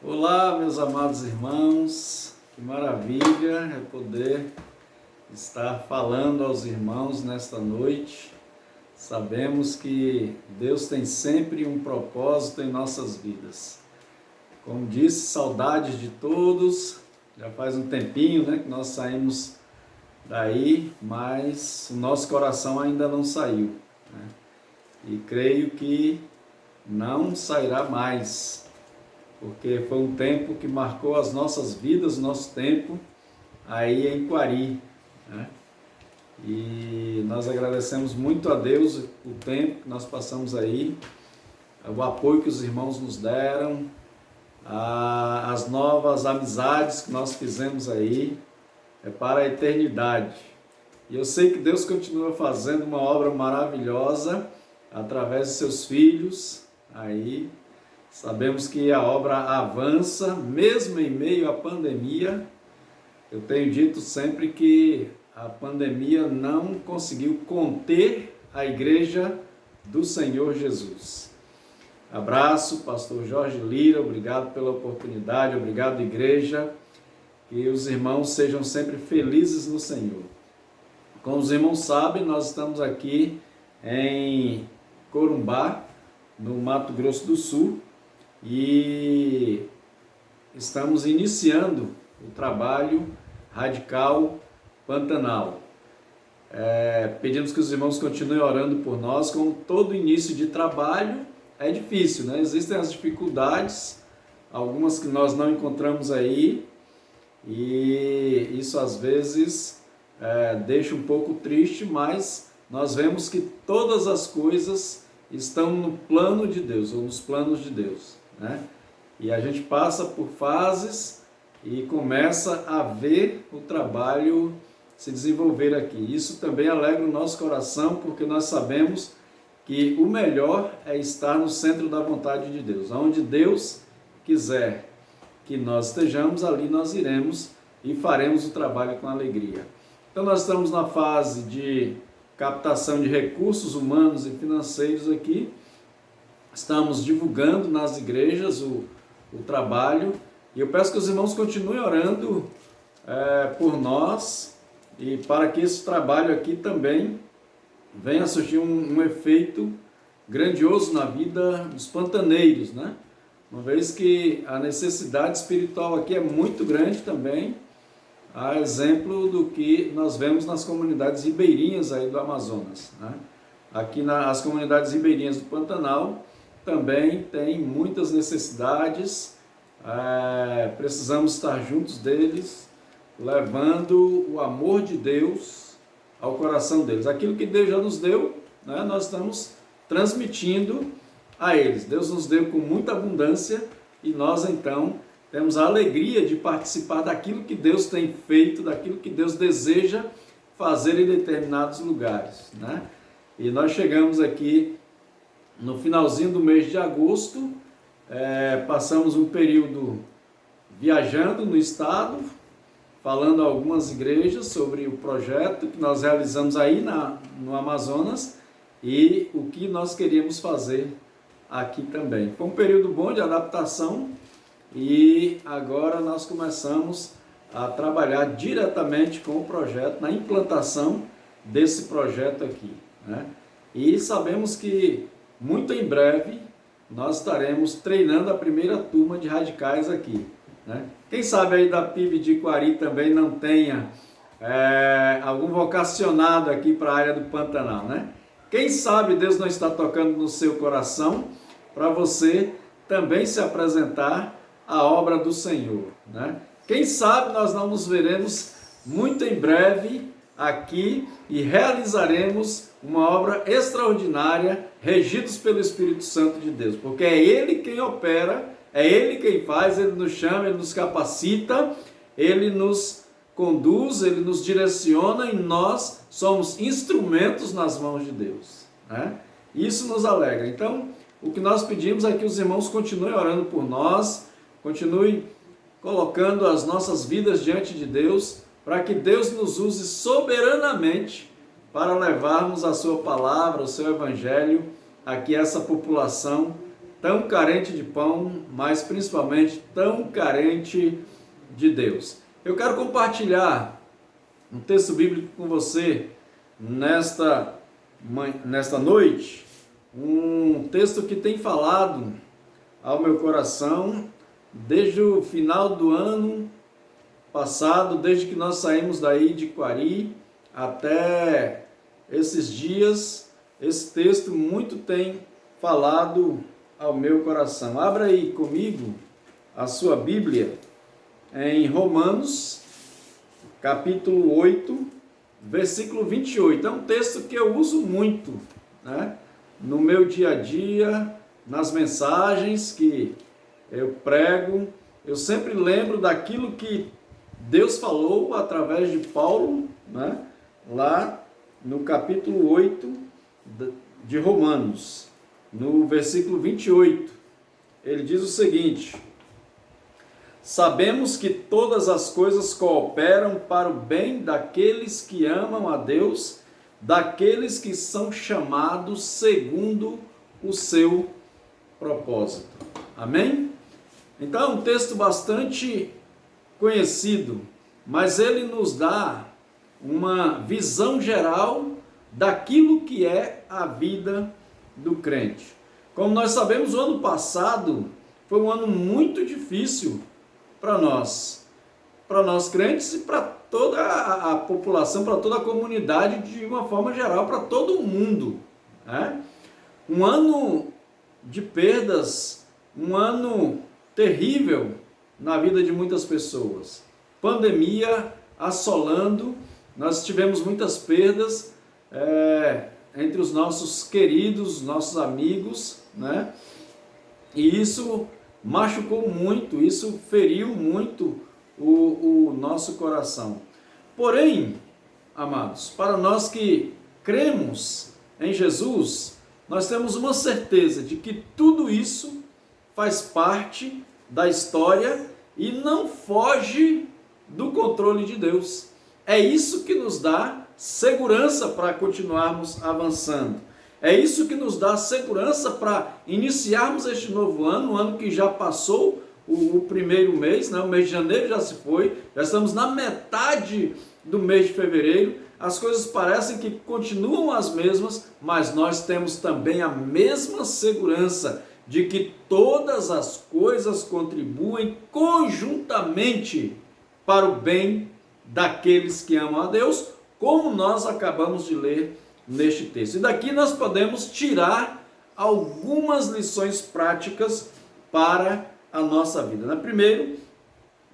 Olá, meus amados irmãos, que maravilha é poder estar falando aos irmãos nesta noite. Sabemos que Deus tem sempre um propósito em nossas vidas. Como disse, saudades de todos, já faz um tempinho, que nós saímos daí, mas o nosso coração ainda não saiu, E creio que não sairá mais, porque foi um tempo que marcou as nossas vidas, nosso tempo aí em Quari, E nós agradecemos muito a Deus o tempo que nós passamos aí, o apoio que os irmãos nos deram, as novas amizades que nós fizemos aí, para a eternidade. E eu sei que Deus continua fazendo uma obra maravilhosa através de seus filhos aí. Sabemos que a obra avança, mesmo em meio à pandemia. Eu tenho dito sempre que a pandemia não conseguiu conter a igreja do Senhor Jesus. Abraço, pastor Jorge Lira, obrigado pela oportunidade, obrigado, igreja. Que os irmãos sejam sempre felizes no Senhor. Como os irmãos sabem, nós estamos aqui em Corumbá, no Mato Grosso do Sul, e estamos iniciando o trabalho Radical Pantanal. Pedimos que os irmãos continuem orando por nós. Como todo início de trabalho é difícil, Existem as dificuldades, algumas que nós não encontramos aí, e isso às vezes deixa um pouco triste, mas nós vemos que todas as coisas estão no plano de Deus, ou nos planos de Deus, E a gente passa por fases e começa a ver o trabalho se desenvolver aqui. Isso também alegra o nosso coração, porque nós sabemos que o melhor é estar no centro da vontade de Deus. Onde Deus quiser que nós estejamos, ali nós iremos e faremos o trabalho com alegria. Então nós estamos na fase de captação de recursos humanos e financeiros aqui. Estamos divulgando nas igrejas o trabalho, e eu peço que os irmãos continuem orando por nós, e para que esse trabalho aqui também venha a surgir um efeito grandioso na vida dos pantaneiros, Uma vez que a necessidade espiritual aqui é muito grande também, a exemplo do que nós vemos nas comunidades ribeirinhas aí do Amazonas, Aqui nas comunidades ribeirinhas do Pantanal também tem muitas necessidades, precisamos estar juntos deles, levando o amor de Deus ao coração deles. Aquilo que Deus já nos deu, nós estamos transmitindo a eles. Deus nos deu com muita abundância, e nós então temos a alegria de participar daquilo que Deus tem feito, daquilo que Deus deseja fazer em determinados lugares, E nós chegamos aqui no finalzinho do mês de agosto, passamos um período viajando no estado, falando a algumas igrejas sobre o projeto que nós realizamos aí no Amazonas e o que nós queríamos fazer aqui também. Foi um período bom de adaptação, e agora nós começamos a trabalhar diretamente com o projeto, na implantação desse projeto aqui, E sabemos que muito em breve nós estaremos treinando a primeira turma de radicais aqui, Quem sabe aí da PIB de Quari também não tenha algum vocacionado aqui para a área do Pantanal, Quem sabe Deus não está tocando no seu coração para você também se apresentar à obra do Senhor, Quem sabe nós não nos veremos muito em breve aqui e realizaremos uma obra extraordinária, regidos pelo Espírito Santo de Deus, porque é Ele quem opera, é Ele quem faz, Ele nos chama, Ele nos capacita, Ele nos conduz, Ele nos direciona, e nós somos instrumentos nas mãos de Deus, Isso nos alegra. Então, o que nós pedimos é que os irmãos continuem orando por nós, continuem colocando as nossas vidas diante de Deus, para que Deus nos use soberanamente para levarmos a sua palavra, o seu evangelho, aqui a essa população tão carente de pão, mas principalmente tão carente de Deus. Eu quero compartilhar um texto bíblico com você nesta noite, um texto que tem falado ao meu coração desde o final do ano passado, desde que nós saímos daí de Quari até esses dias. Esse texto muito tem falado ao meu coração. Abra aí comigo a sua Bíblia em Romanos, capítulo 8, versículo 28. É um texto que eu uso muito, né, no meu dia a dia, nas mensagens que eu prego. Eu sempre lembro daquilo que Deus falou através de Paulo, né, lá no capítulo 8 de Romanos, no versículo 28. Ele diz o seguinte: sabemos que todas as coisas cooperam para o bem daqueles que amam a Deus, daqueles que são chamados segundo o seu propósito. Amém? Então é um texto bastante conhecido, mas ele nos dá uma visão geral daquilo que é a vida do crente. Como nós sabemos, o ano passado foi um ano muito difícil para nós crentes e para toda a população, para toda a comunidade de uma forma geral, para todo o mundo, né? Um ano de perdas, um ano terrível na vida de muitas pessoas. Pandemia assolando, nós tivemos muitas perdas entre os nossos queridos, nossos amigos, né? E isso machucou muito, isso feriu muito o nosso coração. Porém, amados, para nós que cremos em Jesus, nós temos uma certeza de que tudo isso faz parte da história e não foge do controle de Deus. É isso que nos dá segurança para continuarmos avançando. É isso que nos dá segurança para iniciarmos este novo ano, um ano que já passou o primeiro mês, né? O mês de janeiro já se foi, já estamos na metade do mês de fevereiro. As coisas parecem que continuam as mesmas, mas nós temos também a mesma segurança de que todas as coisas contribuem conjuntamente para o bem daqueles que amam a Deus, como nós acabamos de ler neste texto. E daqui nós podemos tirar algumas lições práticas para a nossa vida. Primeiro,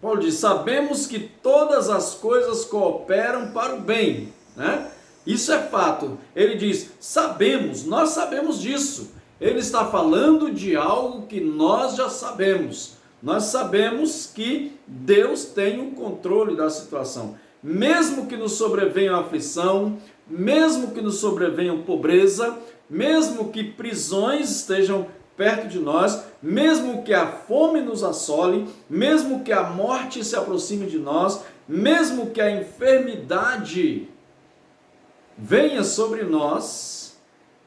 Paulo diz: sabemos que todas as coisas cooperam para o bem, né? Isso é fato. Ele diz: sabemos, nós sabemos disso. Ele está falando de algo que nós já sabemos. Nós sabemos que Deus tem o controle da situação. Mesmo que nos sobrevenha aflição, mesmo que nos sobrevenha pobreza, mesmo que prisões estejam perto de nós, mesmo que a fome nos assole, mesmo que a morte se aproxime de nós, mesmo que a enfermidade venha sobre nós,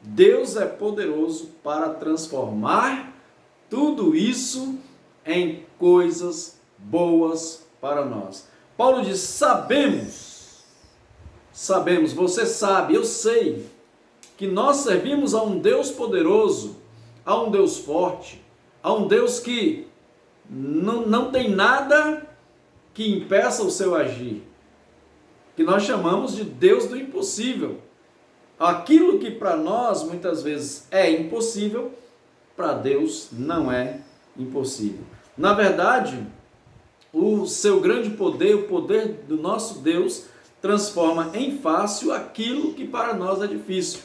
Deus é poderoso para transformar tudo isso em coisas boas para nós. Paulo diz: sabemos, você sabe, eu sei, que nós servimos a um Deus poderoso, a um Deus forte, a um Deus que não tem nada que impeça o seu agir, que nós chamamos de Deus do impossível. Aquilo que para nós muitas vezes é impossível, para Deus não é impossível. Na verdade, o seu grande poder, o poder do nosso Deus, transforma em fácil aquilo que para nós é difícil.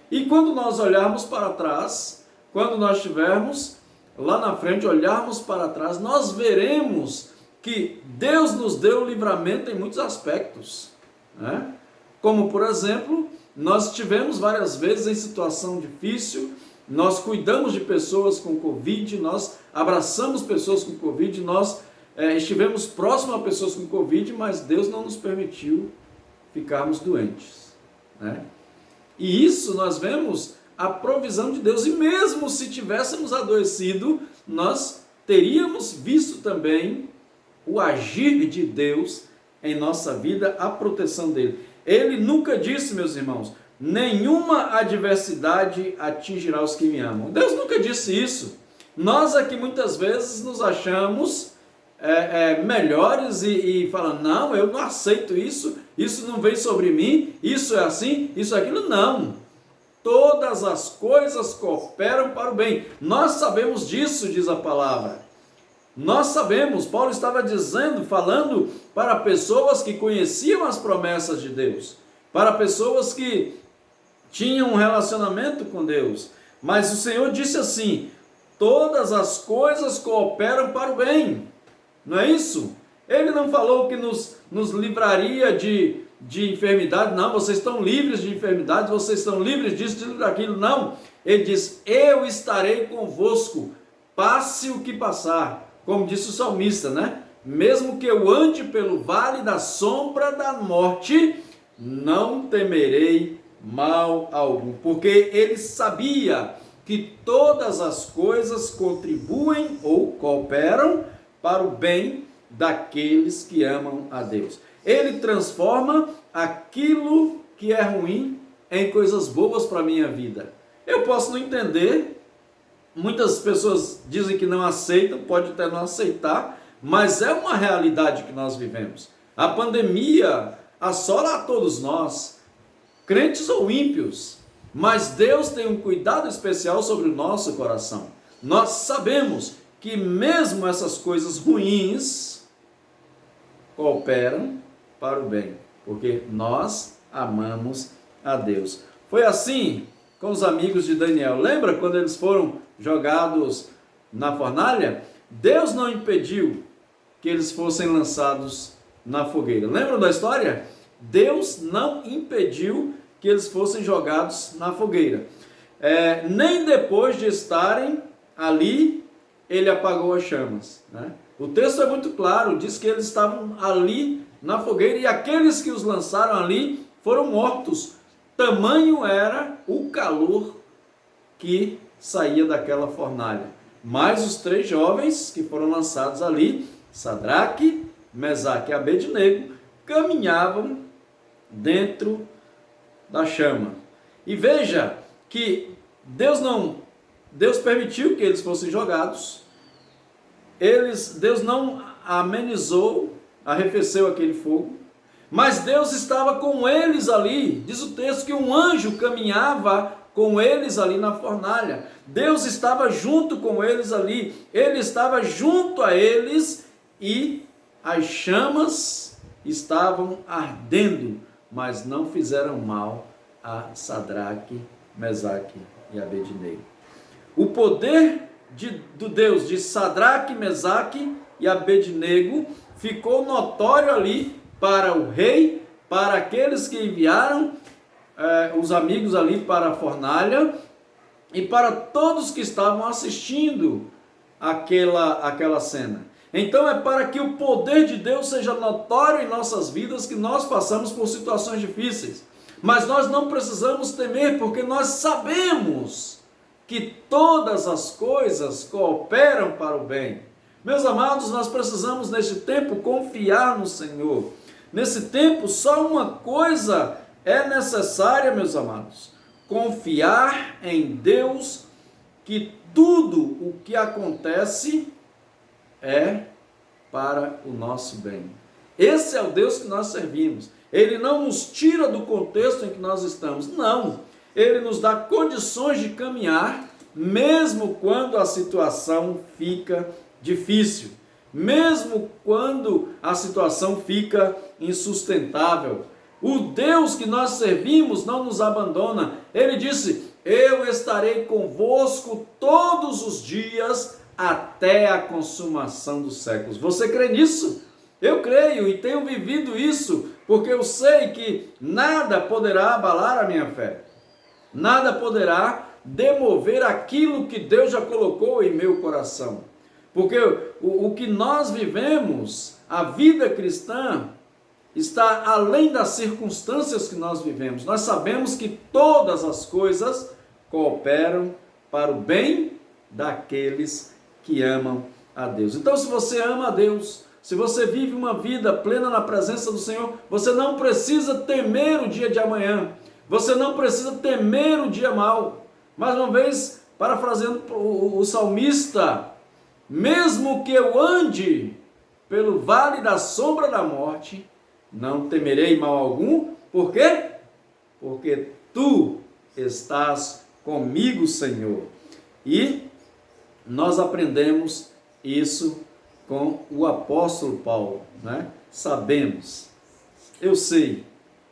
E quando nós olharmos para trás, quando nós estivermos lá na frente, olharmos para trás, nós veremos que Deus nos deu livramento em muitos aspectos, né? Como, por exemplo, nós estivemos várias vezes em situação difícil, nós cuidamos de pessoas com Covid, nós abraçamos pessoas com Covid, nós estivemos próximos a pessoas com Covid, mas Deus não nos permitiu ficarmos doentes, né? E isso nós vemos a provisão de Deus. E mesmo se tivéssemos adoecido, nós teríamos visto também o agir de Deus em nossa vida, a proteção dele. Ele nunca disse, meus irmãos, nenhuma adversidade atingirá os que me amam. Deus nunca disse isso. Nós aqui muitas vezes nos achamos melhores e falando, não, eu não aceito isso, isso não vem sobre mim, isso é assim, isso é aquilo. Não. Todas as coisas cooperam para o bem. Nós sabemos disso, diz a palavra. Nós sabemos, Paulo estava dizendo, falando para pessoas que conheciam as promessas de Deus, para pessoas que tinham um relacionamento com Deus. Mas o Senhor disse assim, todas as coisas cooperam para o bem. Não é isso? Ele não falou que nos livraria de enfermidade. Não, vocês estão livres de enfermidade, vocês estão livres disso, disso, daquilo. Não. Ele diz, eu estarei convosco, passe o que passar. Como disse o salmista, né? Mesmo que eu ande pelo vale da sombra da morte, não temerei mal algum. Porque ele sabia que todas as coisas contribuem ou cooperam para o bem daqueles que amam a Deus. Ele transforma aquilo que é ruim em coisas boas para a minha vida. Eu posso não entender, muitas pessoas dizem que não aceitam, pode até não aceitar, mas é uma realidade que nós vivemos. A pandemia assola a todos nós, crentes ou ímpios, mas Deus tem um cuidado especial sobre o nosso coração. Nós sabemos que mesmo essas coisas ruins cooperam para o bem, porque nós amamos a Deus. Foi assim com os amigos de Daniel. Lembra quando eles foram jogados na fornalha? Deus não impediu que eles fossem lançados na fogueira. Lembram da história? Deus não impediu que eles fossem jogados na fogueira. Nem depois de estarem ali, ele apagou as chamas, né? O texto é muito claro, diz que eles estavam ali na fogueira e aqueles que os lançaram ali foram mortos. Tamanho era o calor que saía daquela fornalha. Mas os 3 jovens que foram lançados ali, Sadraque, Mesaque e Abednego, caminhavam dentro da chama. E veja que Deus permitiu que eles fossem jogados. Deus não amenizou, arrefeceu aquele fogo, mas Deus estava com eles ali. Diz o texto que um anjo caminhava com eles ali na fornalha. Deus estava junto com eles ali. Ele estava junto a eles e as chamas estavam ardendo, mas não fizeram mal a Sadraque, Mesaque e Abednego. O poder do Deus de Sadraque, Mesaque e Abednego ficou notório ali para o rei, para aqueles que enviaram os amigos ali para a fornalha e para todos que estavam assistindo aquela cena. Então é para que o poder de Deus seja notório em nossas vidas que nós passamos por situações difíceis. Mas nós não precisamos temer, porque nós sabemos que todas as coisas cooperam para o bem. Meus amados, nós precisamos neste tempo confiar no Senhor. Nesse tempo só uma coisa é necessária, meus amados: confiar em Deus, que tudo o que acontece é para o nosso bem. Esse é o Deus que nós servimos. Ele não nos tira do contexto em que nós estamos, não. Ele nos dá condições de caminhar, mesmo quando a situação fica difícil, mesmo quando a situação fica insustentável. O Deus que nós servimos não nos abandona. Ele disse: eu estarei convosco todos os dias até a consumação dos séculos. Você crê nisso? Eu creio e tenho vivido isso, porque eu sei que nada poderá abalar a minha fé. Nada poderá demover aquilo que Deus já colocou em meu coração. Porque o que nós vivemos, a vida cristã, está além das circunstâncias que nós vivemos. Nós sabemos que todas as coisas cooperam para o bem daqueles que amam a Deus. Então, se você ama a Deus, se você vive uma vida plena na presença do Senhor, você não precisa temer o dia de amanhã, você não precisa temer o dia mau. Mais uma vez, parafraseando o salmista, mesmo que eu ande pelo vale da sombra da morte, não temerei mal algum. Por quê? Porque tu estás comigo, Senhor. E nós aprendemos isso com o apóstolo Paulo, né? Sabemos, eu sei,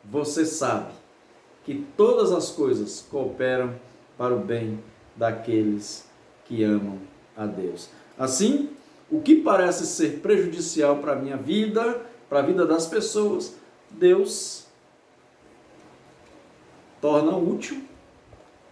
você sabe, que todas as coisas cooperam para o bem daqueles que amam a Deus. Assim, o que parece ser prejudicial para a minha vida, para a vida das pessoas, Deus torna útil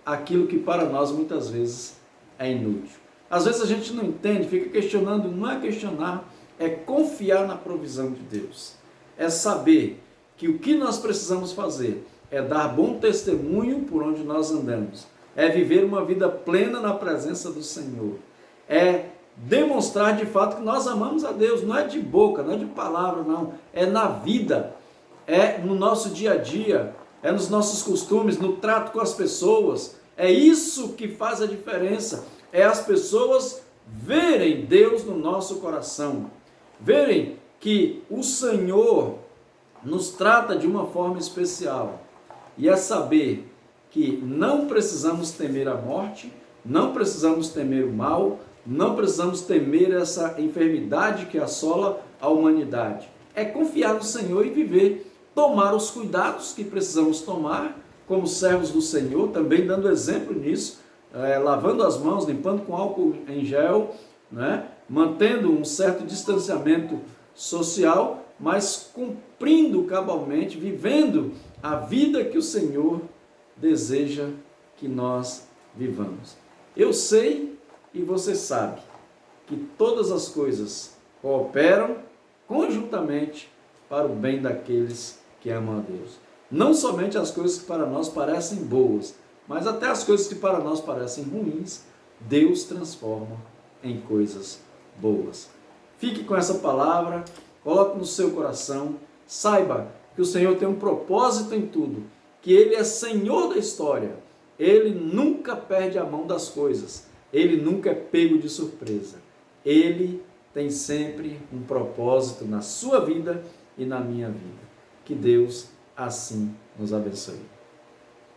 aquilo que para nós muitas vezes é inútil. Às vezes a gente não entende, fica questionando, não é questionar, é confiar na provisão de Deus. É saber que o que nós precisamos fazer é dar bom testemunho por onde nós andamos, é viver uma vida plena na presença do Senhor, é demonstrar de fato que nós amamos a Deus, não é de boca, não é de palavra, não, é na vida, é no nosso dia a dia, é nos nossos costumes, no trato com as pessoas. É isso que faz a diferença, é as pessoas verem Deus no nosso coração, verem que o Senhor nos trata de uma forma especial, e é saber que não precisamos temer a morte, não precisamos temer o mal, não precisamos temer essa enfermidade que assola a humanidade. É confiar no Senhor e viver, tomar os cuidados que precisamos tomar, como servos do Senhor, também dando exemplo nisso, lavando as mãos, limpando com álcool em gel, né? Mantendo um certo distanciamento social, mas cumprindo cabalmente, vivendo a vida que o Senhor deseja que nós vivamos. Eu sei e você sabe que todas as coisas cooperam conjuntamente para o bem daqueles que amam a Deus. Não somente as coisas que para nós parecem boas, mas até as coisas que para nós parecem ruins, Deus transforma em coisas boas. Fique com essa palavra, coloque no seu coração, saiba que o Senhor tem um propósito em tudo, que Ele é Senhor da história, Ele nunca perde a mão das coisas, Ele nunca é pego de surpresa, Ele tem sempre um propósito na sua vida e na minha vida. Que Deus assim nos abençoe.